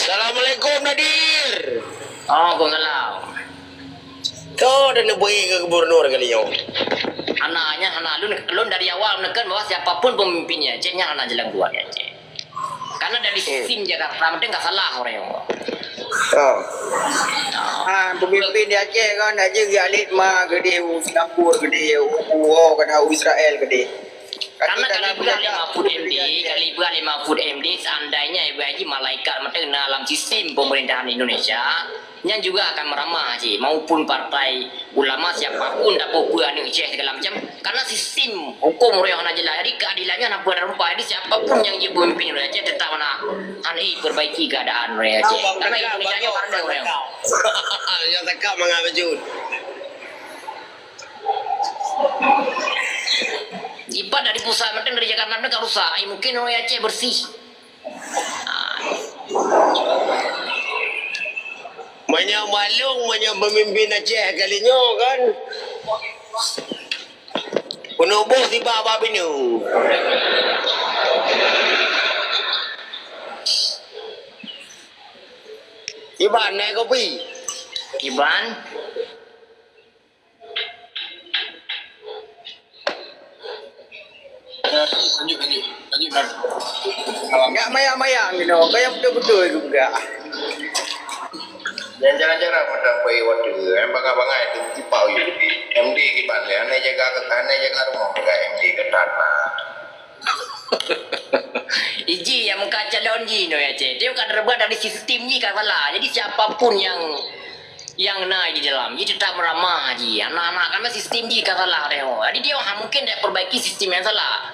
Assalamualaikum Nadir. Oh, kau ngalau. Kau dah nak pergi ke gubernur kali ni? Anak lu dari awal menekan bahwa siapapun pemimpinnya, ceknya anak jalan keluar ya, cek. Karena dari SIM Jakarta, mungkin nggak salah orang yang. Pemimpin di Aceh kan aja galit mah gede Singapura gede kena Israel gede. Karena kali bulan Mahfud MD seandainya Ibu Haji malaikat mungkin dalam sistem pemerintahan Indonesia yang juga akan meramah sih maupun partai ulama siapapun dapat buat Aceh segala macam karena sistem hukum orang yang jelas jadi keadilannya nak buat rupa jadi siapapun yang jadi pemimpin Aceh tetap mana hari perbaiki keadaan orang Aceh karena Indonesia nya pandai orang yang tekap mengabajun Ipa dari pusat mungkin dari Jakarta mereka rusak mungkin orang Aceh bersih banyak malung banyak pemimpin Aceh kali ni kan penubuh tiba apa binu Iban naik kopi Iban lanjut enggak mayang-mayang gitu kayak betul-betul juga jangan-jangan mendapat waktu bangga-bangga itu cipau itu MD kiban ya aneh jaga rumah ke MD ke tanah Iji yang muka calon ji no ya cik dia kan terbuat dari sistem ji kan salah jadi siapapun yang naik di dalam dia tetap meramah ji anak-anak karena sistem ji kan salah jadi dia mungkin dia perbaiki sistem yang salah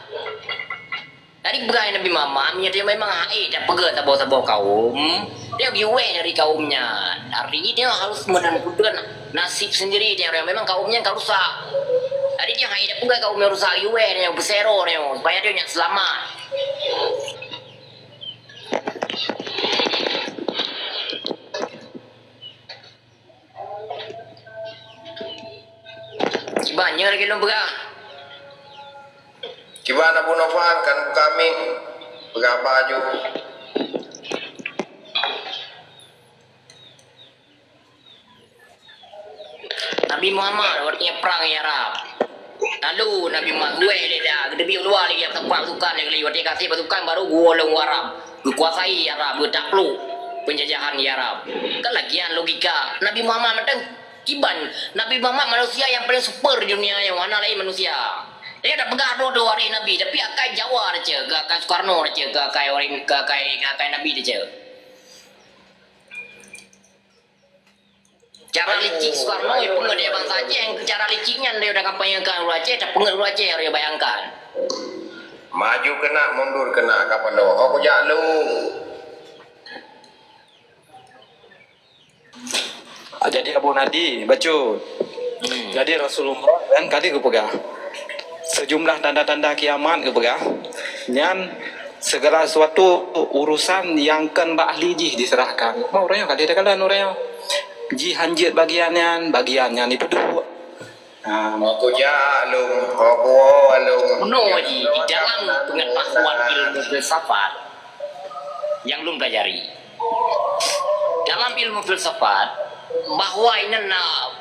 jadi berai Nabi Muhammad dia memang dah pegang tabau-tabau kaum dia biweh dari kaumnya dari dia harus menentukan nasib sendiri dia memang kaumnya kan rusak jadi dia dah pegang kaumnya rusak biweh dia bersero dia supaya dia nak selamat banyak lagi lu pegang kiban Abu Novan kan kami berapa baju Nabi Muhammad artinya perang ya Arab lalu Nabi Muhammad gue dia dah lebih luar lagi yang tempat pasukan yang lewat dia kasih pasukan baru gue orang Arab kuasai Arab takluk penjajahan di Arab kan lagian logika Nabi Muhammad macam kiban Nabi Muhammad manusia yang paling super di dunia yang mana lain manusia dia dah pegang dua hari Nabi tapi akai Jawa aja akai Soekarno aja akai orang akai Nabi aja cara licik Soekarno itu pun dia bangsa Aceh yang cara liciknya dia udah kampanyekan orang Aceh tak pengen orang Aceh harus bayangkan maju kena mundur kena kapan doh aku jalu jadi Abu Nadi baca jadi Rasulullah dan kali ke pegang sejumlah tanda-tanda kiamat ke pegang dan segala sesuatu urusan yang kan ahli jih diserahkan mau orang yang kali ada kalan orang yang ji hanjit bagiannya itu dua aku jalu aku alung di dalam pengetahuan ilmu filsafat yang belum pelajari dalam ilmu filsafat bahwa ini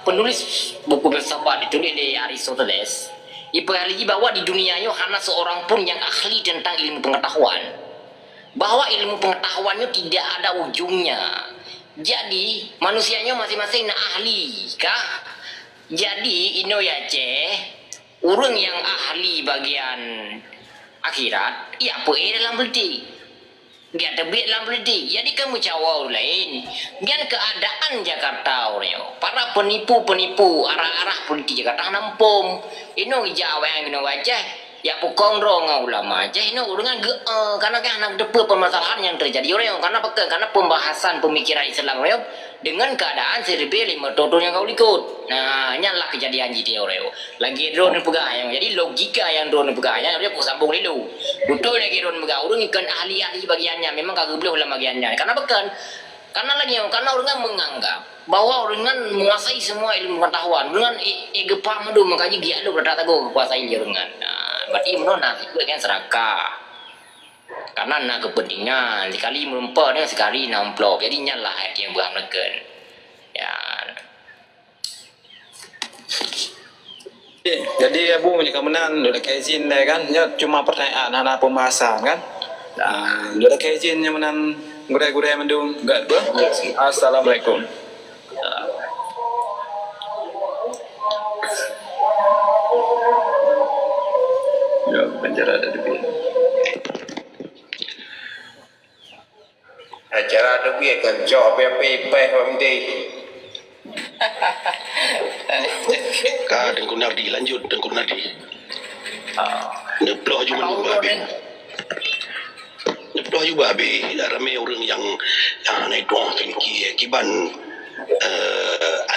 penulis buku filsafat ditulis di Aristoteles ibaratnya bahwa di dunia ini hanya seorang pun yang ahli tentang ilmu pengetahuan bahwa ilmu pengetahuannya tidak ada ujungnya jadi manusianya masing-masing ahli kah jadi ino ya ceh orang yang ahli bagian akhirat ya apa dalam politik dia terbit dalam politik jadi kamu cawa lain dan keadaan Jakarta orang para penipu-penipu arah-arah politik Jakarta nampung ino jawa yang ino wajah ya pukong dong ulama aja ini urusan karena kan anak depan permasalahan yang terjadi orang karena pekan karena pembahasan pemikiran Islam orang dengan keadaan serba lima toto yang kau ikut nah nyalah kejadian jadi orang lagi drone pegang jadi logika yang drone pegangnya dia pun sambung dulu betul lagi drone pegang orang ikan ahli-ahli bagiannya memang kagak boleh ulang bagiannya karena pekan karena lagi karena orang menganggap bahwa orang menguasai semua ilmu pengetahuan orang egepam itu makanya dia ada berkata gue kuasai dia orang berarti menolak itu kan serakah Karena nak kepentingan sekali melumpa dengan sekali nak amplop. Jadi nyalah yang berhamlakan. Ya. Jadi Abu punya kemenan udah ke izin deh kan, ya cuma pertanyaan anak pembahasan kan. Udah ke izinnya menan gure-gure mendung enggak tuh. Assalamualaikum. Ya, penjara ada di sini. Acara ada biar kerja apa-apa penting. Dengku Nardi lanjut Dengku Nardi. Neploh juga babi. Neploh juga babi. Ramai orang yang naik doang tinggi kiban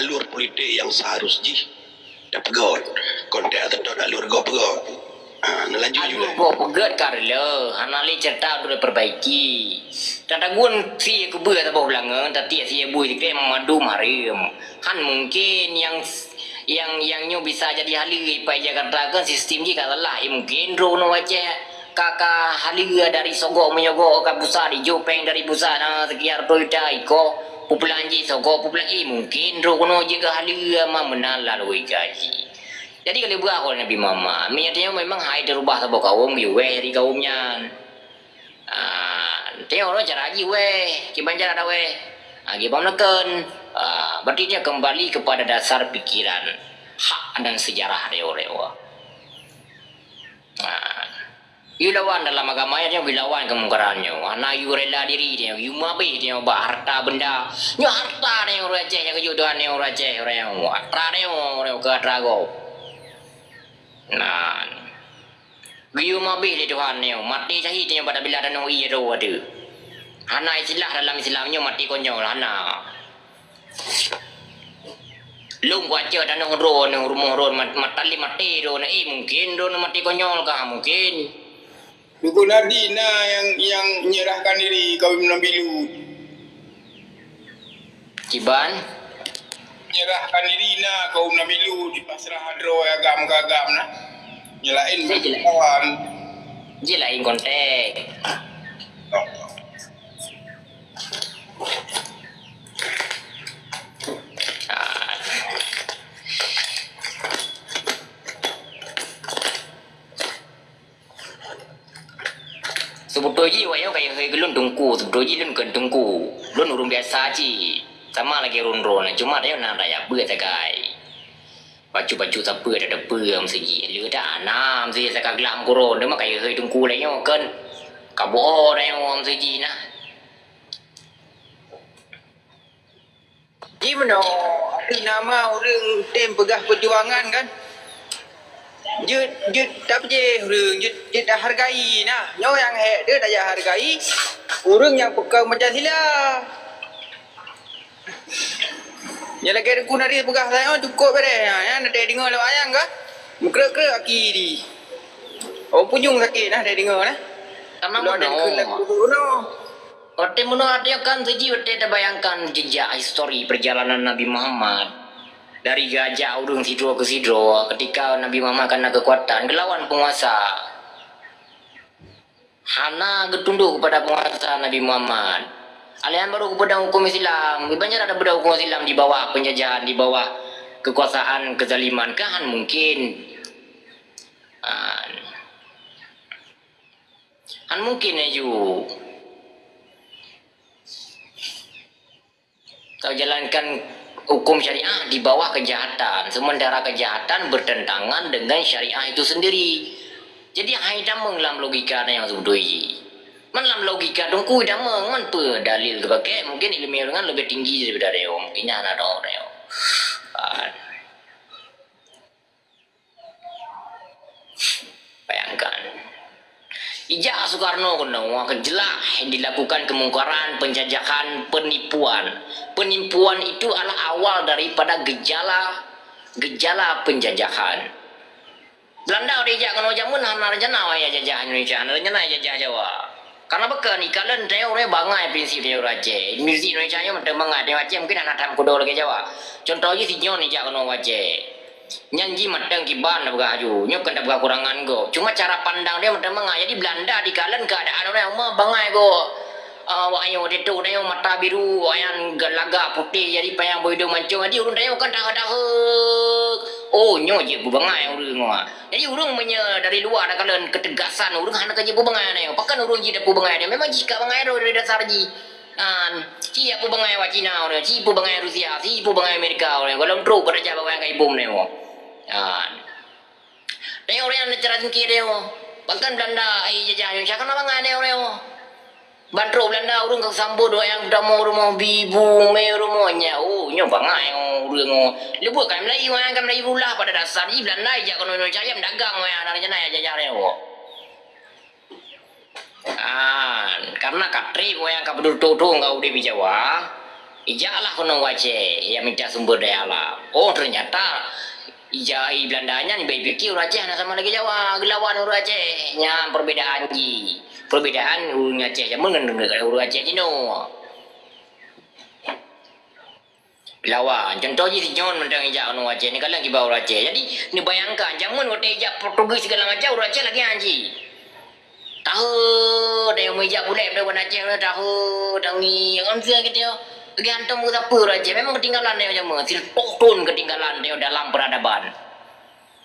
alur politik yang seharusnya dah pegot. Kontak atau alur go pegot. Lanjut juga. Aduh, kau pegat karla. Hanali cerita tu dah perbaiki. Tanda gun si aku ber tak ulang tapi si ibu itu madu marim. Han mungkin yang nyo bisa jadi hali pai Jakarta kan sistem dia kata lah mungkin rono aja kakak hali dari sogok menyogok ke busa di Jopeng dari busa na sekiar Toyota iko pupulanji sogok pupulanji mungkin rono juga hali mah menala loi gaji. Jadi kalau buat kalau Nabi Mama, niatnya memang hai dirubah sebab kaum gue di kaumnya. Tengok orang cara lagi weh, kiban cara dah weh. Gibam neken. Berarti dia kembali kepada dasar pikiran hak dan sejarah rewa-rewa. You lawan dalam agama dia lawan kemungkarannya. Anak you rela diri dia, you mabih dia buat harta benda. Nyo harta dia orang Aceh, yang kejuduan dia orang Aceh, orang yang harta dia orang ke Atrago. Nah, you mabih dia Tuhan dia, mati syahid dia pada bila ada noi itu ada. Anak Islam dalam Islamnya mati konyol anak. Lung baca dan ron rumah ron matali mati ron mungkin ron mati konyol kah mungkin. Dukun Ardina yang menyerahkan diri kaum Nabilu. Kiban Menyerahkan diri na kaum Nabilu di pasrah hadro agam ke agam na. Nyelain kawan. je lain konteks. Sebetulnya wayo kayak gelun tungku, sebetulnya lun kan tungku, lun urung biasa aja, sama lagi ron-ron, cuma dia nak raya ber sakai. Baju-baju siapa ada perm segi, lu dah anam segi sakai gelam koron, dia mah kayak tungku lah yo kan, kabo orang yang segi nah. Di mana ada nama orang tim pegah perjuangan kan? Dia tak percaya orang, dia dah hargai nah. Nyo yang dia dah hargai orang yang pegang Pancasila. Ya lagi ada guna dia pegah saya cukup pada ya nak dengar lu ayang ke? Mukre-kre akiri. Oh punjung sakit nah dia dengar nah. Karena mana? Orte muno artinya kan seji orte bayangkan jejak histori perjalanan Nabi Muhammad dari gajah urung sidro ke sidro ketika Nabi Muhammad kena kekuatan gelawan penguasa. Hana getunduk kepada penguasa Nabi Muhammad. Alian baru kepada hukum Islam. Banyak ada pada hukum Islam di bawah penjajahan, di bawah kekuasaan kezaliman kan mungkin. Han mungkin aja. Kau jalankan hukum syariah di bawah kejahatan, sementara kejahatan bertentangan dengan syariah itu sendiri. Jadi hai damang dalam logika yang sebetulnya. Man dalam logika dongku damang man pe dalil tu pakai mungkin ilmiah dengan lebih tinggi daripada dia. Mungkin ada orang. Bayangkan. Ijak Soekarno kena kejelah dilakukan kemungkaran, penjajahan, penipuan. Penipuan itu adalah awal daripada gejala penjajahan. Belanda udah ijak kena jamun hana rencana ya jajah Indonesia, hana rencana jajah Jawa. Karena bekan ikalan dia orang bangai prinsip dia orang Aceh. Muzik Indonesia nya macam bangai dia Aceh mungkin anak tam kodol ke Jawa. Contohnya si Nyon ijak kena Aceh. Nyanji matang kiban dah beraju. Nyok kan dah kurangan go. Cuma cara pandang dia macam mana. Jadi Belanda di kalan keadaan orang mah bangai go. Wayo detu dayo mata biru, wayan galaga putih jadi payang boido mancung. Jadi urang dayo kan dah. Oh nyo je bu bangai urang. Jadi urang punya dari luar dah kalan ketegasan urang hendak je bu bangai dayo. Pakan urang je dah bu bangai dia. Memang jika bangai dari dasar ji. Si aku bangai wa Cina orang, si pu bangai Rusia, si pu bangai Amerika orang. Kalau tro pada jaba bangai kai bom nemo. Dia orang yang cara tinggi dia. Bahkan Belanda ai jajah yang cakap nama ngane orang. Bantro Belanda urang ke sambo do yang damo rumah bibu me rumahnya. Oh nyo bangai urang. Lebu kan Melayu yang kan Melayu lah pada dasar ji Belanda je kono Indonesia yang dagang we ana jana jajah dia. Karena katri yang kabur tutu enggak udah bijawa. Ijalah kono wace yang minta sumber daya alam. Oh ternyata ijai Belandanya ni baik pikir Aceh sama lagi Jawa gelawan urang Aceh nya perbedaan ji. Perbedaan urang Aceh jamun dengan urang Aceh jino. Lawan contoh je si John mentang ijak urang Aceh ni kalau kita urang Aceh. Jadi ni bayangkan jamun wote ijak Portugis segala macam urang Aceh lagi anji. Tahu dia meja boleh pada Aceh tahu tangi yang amsia gitu. Lagi hantam ke apa aja memang ketinggalan dia macam mana. Silpotun ketinggalan dia dalam peradaban.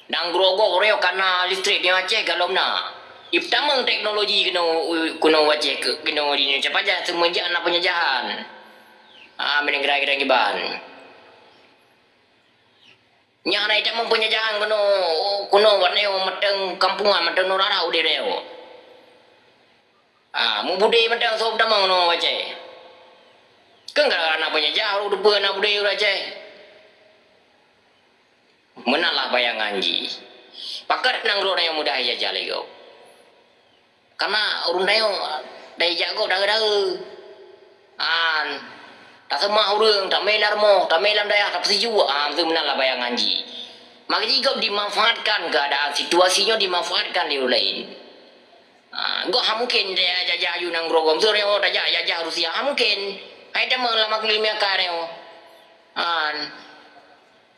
Dan grogo oreo karena listrik dia Aceh kalau na. Pertama teknologi kena Aceh kena di Indonesia aja semenjak anak penjajahan. Menenggerai giban. Nya na itu penjajahan kuno warna matang kampungan matang norarau dia. Mu budaya matang sob damang no Aceh. Kan anak penjajah udah benar budaya Aceh. Menalah bayangan ji. Pakar nang ro yang mudah jajah lagi. Karena urun dayo dai jago dah. Tak semua urang tak melar mo, tak melam daya tak seju. Itu menalah bayangan ji. Maka jika dimanfaatkan keadaan situasinya dimanfaatkan di lain. Gak mungkin dia jajah yu nang rogom sore oh jajah Rusia mungkin. Hai dah lama kelimia kareo.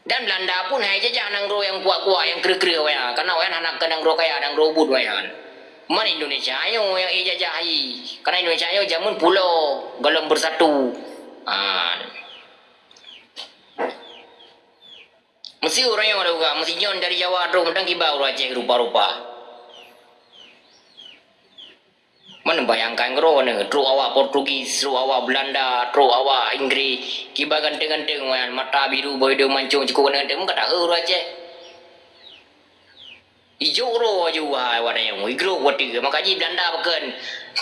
Dan Belanda pun hai jajah nang ro yang kuat-kuat yang kere-kere waya. Karena waya anak nang ro kaya nang ro bud waya. Man Indonesia ayo yang jajah ai. Karena Indonesia ayo jamun pulau galem bersatu. Mesti orang yang ada juga, mesti nyon dari Jawa dong mentang kibau Aceh rupa-rupa. Mana bayangkan kero ne, tru awak Portugis, tru awak Belanda, tru awak Inggris, kiba ganteng-ganteng wan mata biru boy de mancung cukup ganteng kata heur Aceh. Ijo ro aju wah wana yang igro wati makaji Belanda baken.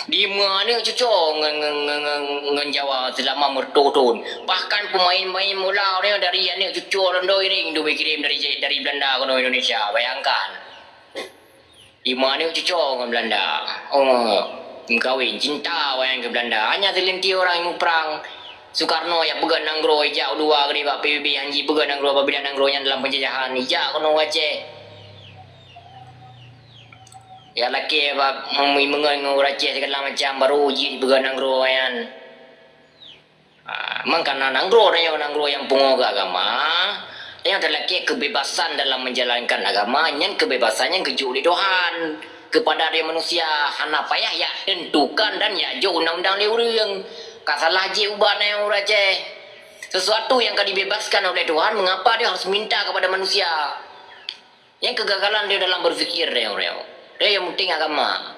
Di mana cucok ngan Jawa selama mertotun. Bahkan pemain-pemain mula ni dari yang cucok rendoi ring tu kirim dari Belanda ke Indonesia. Bayangkan. Di mana cucok ngan Belanda. Kawin cinta wayang ke Belanda. Hanya selintir orang yang perang. Soekarno yang pegang nanggro ijak dua kali Pak PBB Hanji pegang nanggro apabila nanggro yang dalam penjajahan ijak kono Aceh. Ya laki apa mengengu Aceh segala macam baru uji pegang nanggro yang. Mangkana nanggro yang pungo ke agama. Yang terlaki kebebasan dalam menjalankan agama, yang kebebasannya kejuli Tuhan kepada dia manusia. Hana payah ya tentukan dan ya jo undang-undang liurang. Kasalah je ubahnya yang Aceh. Sesuatu yang akan dibebaskan oleh Tuhan, mengapa dia harus minta kepada manusia? Yang kegagalan dia dalam berfikir dia yang penting agama.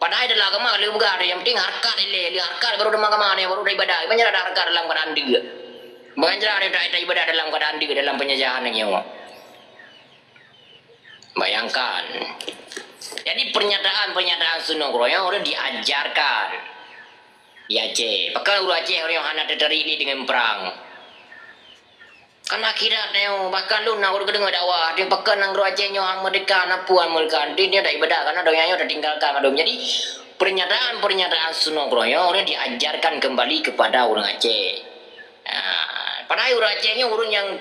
Padahal dalam agama dia juga yang penting harkat dia harkat baru dalam agama dia baru ibadah. Banyak ada harkat dalam keadaan dia. Banyak ada ibadah dalam keadaan dia dalam penjajahan yang bayangkan. Jadi pernyataan Suno Kroyo udah diajarkan di Aceh. Bahkan orang Aceh orang yang hanya tertarik dengan perang. Kan akhirat neo bahkan lu nak urut dengar dakwah dia bahkan nang Aceh nyo hang merdeka napuan merdeka dia dah ibadah karena doanya dah tinggalkan adom. Jadi pernyataan Suno Kroyo udah diajarkan kembali kepada orang Aceh. Padahal orang Aceh nya urun yang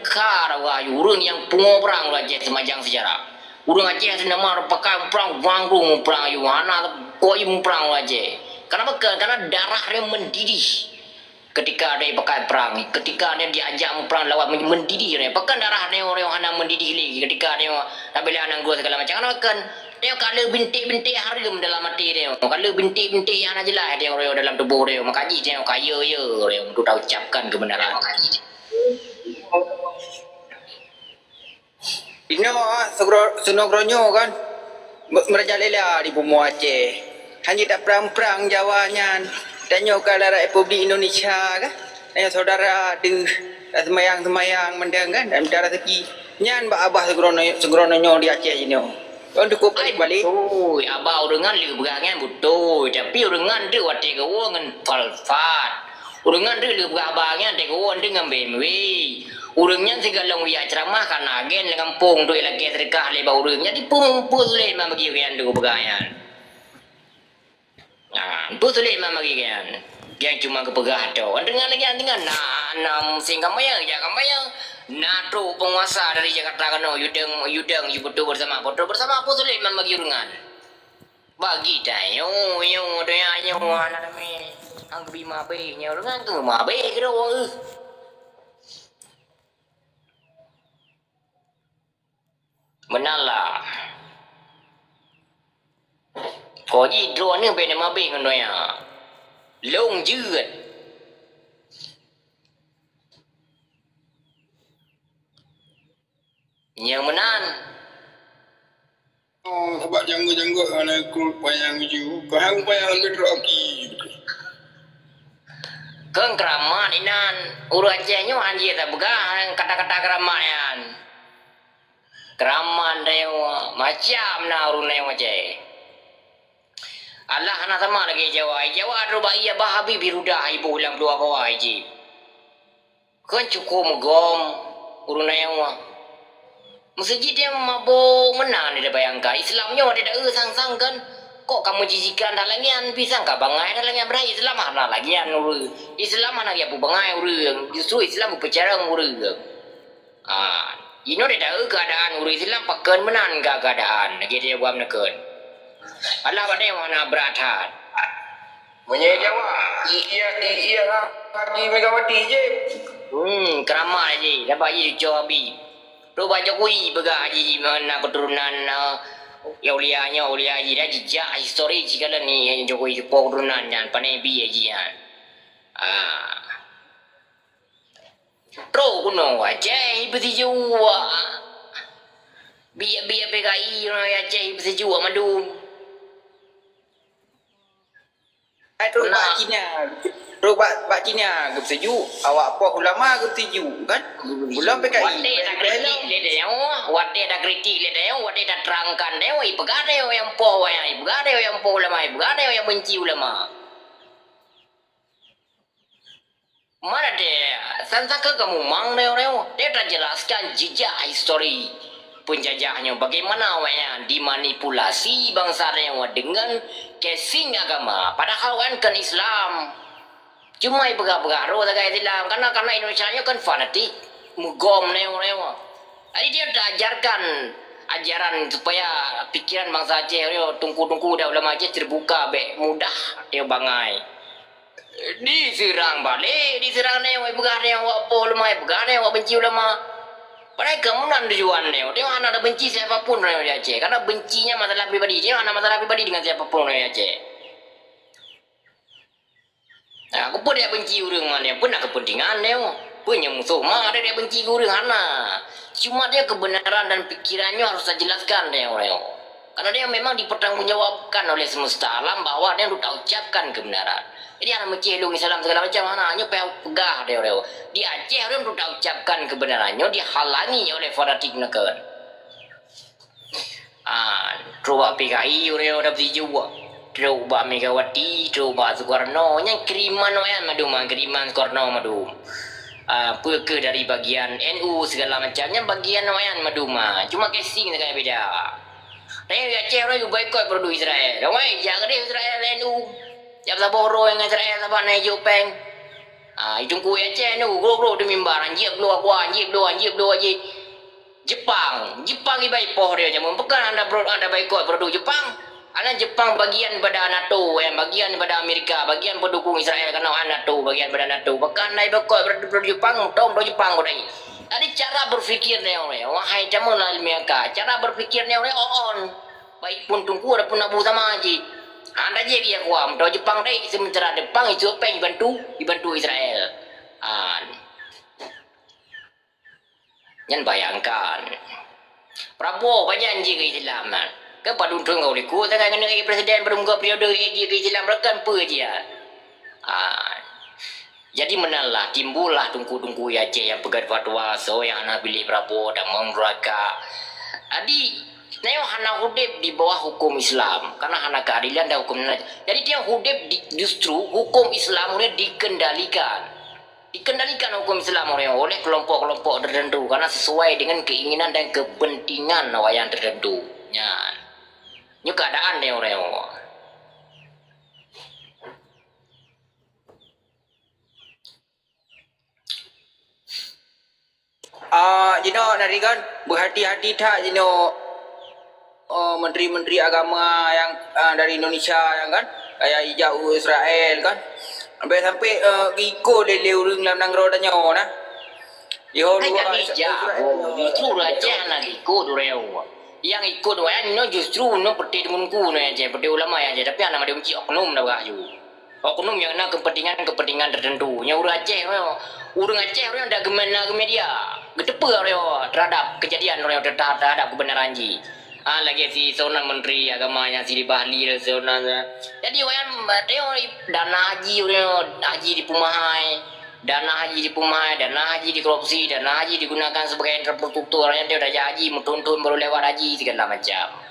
urun yang pungo perang orang Aceh semajang sejarah. Urang Aceh senama pakai perang wanggung perang Yuhana koi perang Aceh. Kenapa? Karena darah dia mendidih. ketika dia pakai perang, ketika dia diajak perang lawan mendidih dia, pakan darah dia orang hana mendidih lagi, ketika dia nak bela anak gua segala macam kan dia kalau bintik-bintik harum dalam hati dia, kalau bintik-bintik yang nak jelas dia orang dalam tubuh dia, makanya dia kaya ya dia untuk tahu ucapkan kebenaran. Ino senogronyo kan merajalela di Bumi Aceh. Hanya tak perang-perang Jawanya. Tanya kalau Republik Indonesia kan. Tanya saudara di semayang-semayang mendang kan. Dan darah segi. Nyan ba abah segrono di Aceh ini. Kau cukup balik. Oh, abah urengan lu berangan betul. Tapi urengan dia wati kau dengan falfat. Urengan dia lu berabangnya dia kau dengan BMW. Urangnya segala wiya ceramah kan agen dengan kampung tu lagi terkah lebar urangnya di pumpu sulit mah bagi kian tu begayan. Nah, tu sulit mah bagi kian. Yang cuma kepegah tu. Dengan lagi dengan nam sehingga maya ya kamaya. Nah tu penguasa dari Jakarta kan yudang betul bersama apa sulit mah bagi urangan. Bagi tayo yo dia yo ana me. Ang bima be nya urangan tu mah be kira menala có gì rồi nữa bên mà bên rồi à lông dưa nhiều mà nan Oh, sebab janggut-janggut anak aku payang je. Kau hang payang betul aki. kan keramat inan urut ajenyo anjir tak begah kata-kata keramayan keraman dewa macam na urun dewa je Allah anak sama lagi Jawa ruba iya bahabi birudah ibu ulang dua bawah aji kan cukup megom urun dewa masjid dia mabuk menang dia bayangkan Islamnya tidak sang-sang kan kok kamu jijikan dalangian pisang ka bangai dalangian berai Islam mana lagian uru Islam mana ya bu bangai uru justru Islam bu pecarang uru ini ada keadaan uru Islam pakan menan keadaan lagi dia buat menekan Allah pada yang mana beratat Menyai Jawa. Iya lah. Haji Megawati je. keramat je dapat je Jokowi Rupa Jokowi begah haji mana keturunan ulianya haji dah jejak histori jika ni Jokowi jepok keturunan dan panebi haji Pro kuno Aceh ibu jua biar PKI Aceh ibu jua madu Pak Cina ke sejuk awak puak ulama ke sejuk kan belum PKI Wate dah kritik le dia wate dah terangkan dia ipegade yang po ipegade yang po ulama ipegade yang benci ulama mana dia sansaka kamu mang dia dah jelaskan jejak histori penjajahnya bagaimana dimanipulasi bangsa dia dengan casing agama padahal kan Islam cuma ibaga-baga roh tak Islam karena Indonesia nya kan fanatik mugom jadi dia dah ajarkan ajaran supaya pikiran bangsa Aceh tungku-tungku dah ulama Aceh terbuka mudah dia bangai diserang balik diserang ibaga dia apa ulama ibaga dia benci ulama mereka menang tujuan dia anak ada benci siapapun orang Aceh karena bencinya masalah pribadi dia anak masalah pribadi dengan siapapun orang Aceh aku pun dia benci orang mana pun nak kepentingan dia punya musuh mah ada dia benci orang mana cuma dia kebenaran dan pikirannya harus dijelaskan dia orang karena dia memang dipertanggungjawabkan oleh semesta alam bahwa dia untuk ucapkan kebenaran jadi anak mencelung Islam segala macam mana hanya pegah dia orang di Aceh dia untuk ucapkan kebenarannya dihalangi oleh fanatik negara coba PKI orang dah berjua coba Megawati, coba Soekarno, yang kiriman kiriman Soekarno madu. Perke dari bagian NU segala macamnya bagian maduma. Cuma casing sekali beda. Tapi Aceh orang boikot produk Israel. Ramai jaga dia Israel NU. Jap saboro yang Israel apa naik Jopeng. Itu ku Aceh NU gro demi barang jip lu aku anjip aje. Jepang ibai poh dia jamu bukan anda boikot produk Jepang. Anak Jepang bagian pada NATO, bagian pada Amerika, bagian pendukung Israel karena NATO, bagian pada NATO. Bahkan naik bekal pada Jepang, tahu Jepang kau naik. Tadi cara berfikirnya oleh, wahai jamu ilmiah, cara berfikirnya oleh on. Baik pun tunggu ada pun nabu sama aja. Anda je dia kuam, tahu Jepang dai sementara Jepang itu apa yang dibantu Israel. Jangan bayangkan. Prabowo banyak anjing ke Islam kan. Ke padun tunggu liku tangan kena presiden bermuka periode dia ke Islam rakan apa dia. Jadi menalah timbullah tungku-tungku Aceh yang pegang fatwa so yang nak pilih Prabowo dan meraka. Jadi Neo hana hudib di bawah hukum Islam karena hana keadilan dan hukum. Jadi dia hudib justru hukum Islam ini dikendalikan hukum Islam oleh kelompok-kelompok tertentu karena sesuai dengan keinginan dan kepentingan yang tertentu. Ini keadaan dia orang. Jino nari kan berhati-hati tak Jino menteri-menteri agama yang dari Indonesia yang kan kayak hijau Israel kan sampai ikut lele urang dalam nangro dan nyawa nah. Yo dua justru aja nak ikut reo. Yang ikut wayan no justru no peti munku no aja peti ulama aja tapi anak ada unci oknum dah baju. Oknum yang nak kepentingan tertentu. Nya urang Aceh urang Aceh orang dah gemena media. Gedepa orang terhadap kejadian orang terhadap kebenaran ji. Lagi si seorang menteri agamanya si Bahli seorang. Jadi orang dana haji orang haji di Pumahai, dana haji di korupsi, dana haji digunakan sebagai infrastruktur. Orang dia dah haji, muntun baru lewat haji segala macam.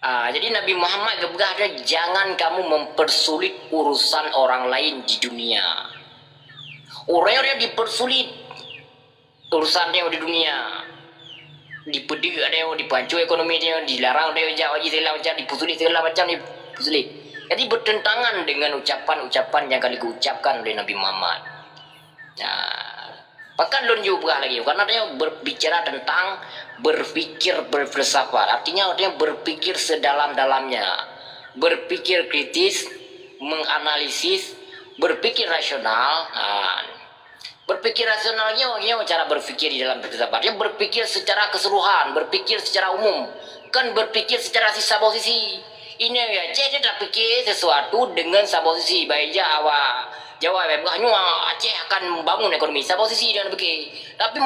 Jadi Nabi Muhammad gebgah dia jangan kamu mempersulit urusan orang lain di dunia. Orang-orang dipersulit urusannya di dunia. Dipedik dia, dipancung ekonomi dia, dilarang dia jauh haji segala macam, dipersulit segala macam, dipersulit. Jadi bertentangan dengan ucapan-ucapan yang kali diucapkan oleh Nabi Muhammad. Bahkan lun juga lagi karena dia berbicara tentang berpikir berfilsafat. Artinya dia berpikir sedalam-dalamnya, berpikir kritis, menganalisis, berpikir rasional. Berpikir rasionalnya cara berpikir di dalam filsafat. Dia berpikir secara keseluruhan, berpikir secara umum, kan berpikir secara sisa posisi. Ini ya, dia dah fikir sesuatu dengan saposisi. Baik Jawa bahnya Aceh akan membangun ekonomi saposisi dia fikir. Tapi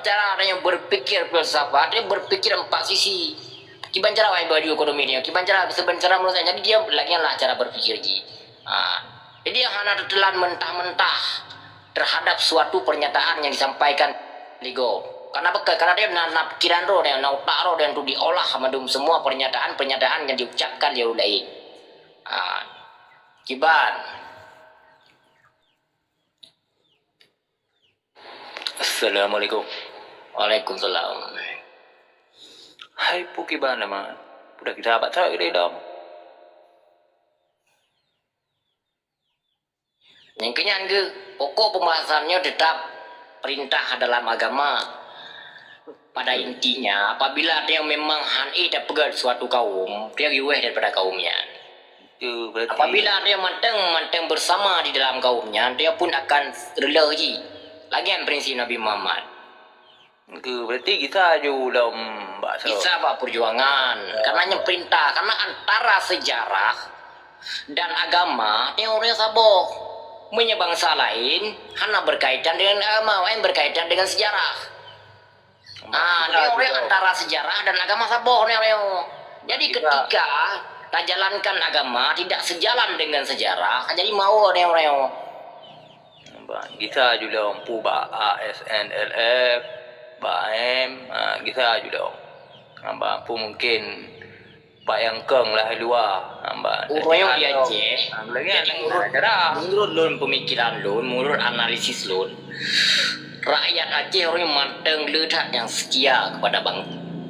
cara yang berpikir filsafat, dia berpikir empat sisi. Kiban cara baju ekonomi dia, kiban cara sebenarnya menurut saya. Jadi dia lagianlah cara berpikir ji. Jadi dia hanya tertelan mentah-mentah terhadap suatu pernyataan yang disampaikan Ligo. Karena dia nak pikiran roh dia, nak otak roh dia untuk diolah sama semua pernyataan yang diucapkan dia ulai. Kiban. Assalamualaikum. Waalaikumsalam. Hai Kiban nama. Udah kita dapat tahu ini dong. Yang kenyan ke pokok pembahasannya tetap perintah dalam agama. Pada intinya apabila dia memang han'i dan pegang suatu kaum, dia riweh daripada kaumnya. Apabila dia manteng bersama di dalam kaumnya, dia pun akan rela ji. Lagian prinsip Nabi Muhammad. Berarti kita aju dalam bahasa. Bisa apa perjuangan? Karena perintah, karena antara sejarah dan agama dia orang saboh. Bangsa lain hanya berkaitan dengan agama, lain berkaitan dengan sejarah. Dia antara sejarah dan agama saboh. Jadi ketika tak jalankan agama tidak sejalan dengan sejarah, jadi mau dia. Kita juga mampu ASNLF, BAM, kita juga mampu mungkin Pak yang keng lah luar. Orang dia Aceh. Menurut lun pemikiran lun, menurut analisis lun, rakyat Aceh orang manteng ledak yang setia kepada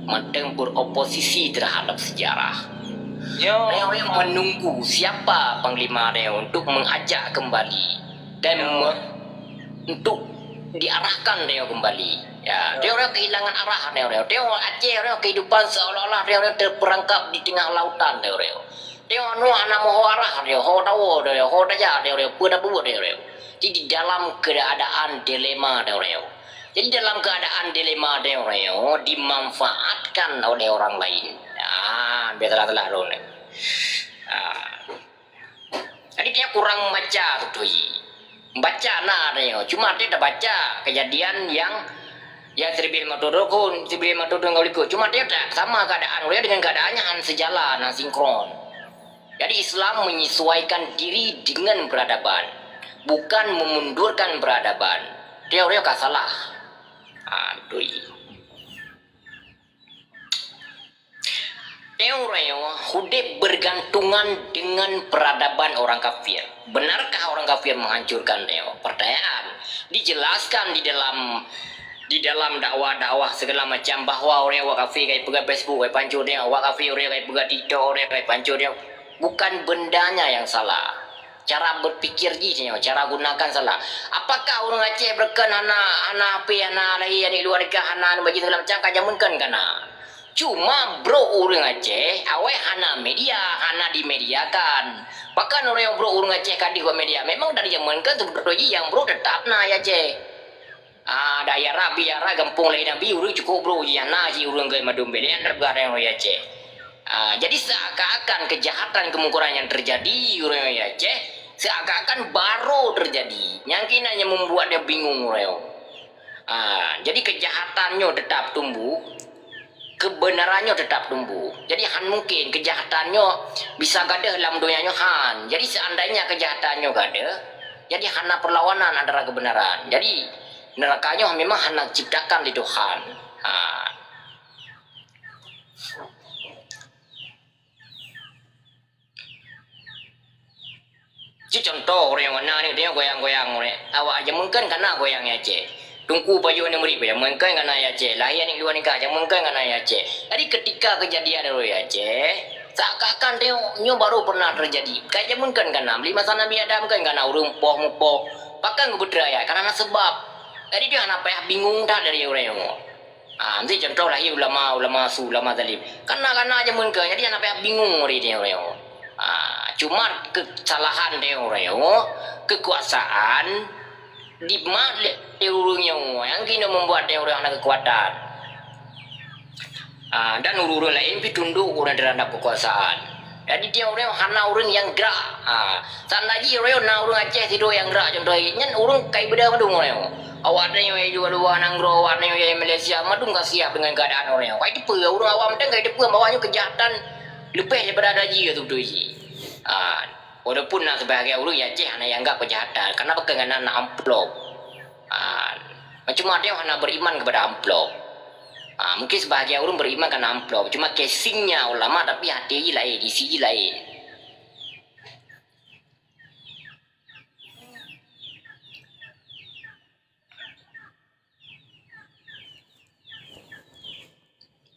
manteng beroposisi terhadap sejarah. Orang menunggu siapa panglima dia untuk mengajak kembali dan untuk diarahkan dia kembali. Ya, dia orang kehilangan arah dia orang. Dia orang Aceh orang kehidupan seolah-olah dia orang terperangkap di tengah lautan dia orang. Dia orang anak mau arah dia, ho tahu dia, ho daya dia orang, pada buat dia orang. Jadi dalam keadaan dilema dia orang. Jadi dalam keadaan dilema dia orang dimanfaatkan oleh orang lain. Ya, biasalah dong. Jadi dia kurang baca tu. Baca nah dia. Cuma dia dah baca kejadian yang terbilang matodokun, terbilang matodong kau ikut. Cuma dia tak sama keadaan dia dengan keadaannya sejalan, sinkron. Jadi Islam menyesuaikan diri dengan peradaban, bukan memundurkan peradaban. Dia orang tak salah. Aduh. Orang hidup bergantungan dengan peradaban orang kafir. Benarkah orang kafir menghancurkan dia? Pertanyaan. Dijelaskan di dalam dakwah-dakwah segala macam bahawa orang kafir kayak pegang Facebook, kayak pancur dia, orang kafir orang kayak pegang TikTok, orang kayak pancur dia. Bukan bendanya yang salah. Cara berpikir dia, cara gunakan salah. Apakah orang Aceh berken anak api, anak lain, anak luar nikah, anak bagi segala macam kajamunkan kana? Cuma bro orang Aceh, awak hana media, hana dimediakan. Bahkan orang bro orang Aceh kan di media. Memang dari zaman kan sebetulnya yang bro tetap na ya Aceh. Daya rabi ya gampung lain nabi orang cukup bro ya na si orang gay madum beli yang tergara yang orang Aceh. Jadi seakan-akan kejahatan kemungkaran yang terjadi orang Aceh seakan-akan baru terjadi. Yang kini hanya membuat dia bingung orang. Jadi kejahatannya tetap tumbuh. Kebenarannya tetap tumbuh. Jadi han mungkin kejahatannya bisa gada dalam dunianya han. Jadi seandainya kejahatannya gada, jadi hana perlawanan antara kebenaran. Jadi nerakanya memang hana ciptakan di Tuhan. Jadi contoh orang yang mana ni dia goyang-goyang orang. Awak aja mungkin karena goyangnya Aceh. Tungku baju ni meri ya mungkin kana ya Aceh lahir ni luar nikah yang mungkin kana ya Aceh. Jadi ketika kejadian itu ya Aceh seakan dia nyo baru pernah terjadi kayak mungkin kana beli masa Nabi Adam kan kana urung poh bahkan gubedra ya karena sebab jadi dia nak payah bingung dah dari orang yang nanti contoh lahir ulama zalim karena aja mungkin jadi nak payah bingung dari dia orang cuma kesalahan dia orang kekuasaan di mana urungnya yang kini membuat dia orang ada kekuatan dan urung lain tunduk orang terhadap kekuasaan. Jadi dia orang hana orang yang gerak. Sandaji orang na orang Aceh tidur yang gerak contohnya orang kai beda madung orang. Awak ada yang luar nanggro, awak ada yang Malaysia madung tak siap dengan keadaan orang. Kai depa orang awam dan kai depa bawahnya kejahatan lebih daripada daji tu tu. Walaupun nak sebagai orang Aceh hanya yang anggap kejahatan karena pegangan anak amplop. Macam mana dia hanya beriman kepada amplop. Mungkin sebahagian orang beriman karena amplop. Cuma casingnya ulama tapi hati lain, isi lain.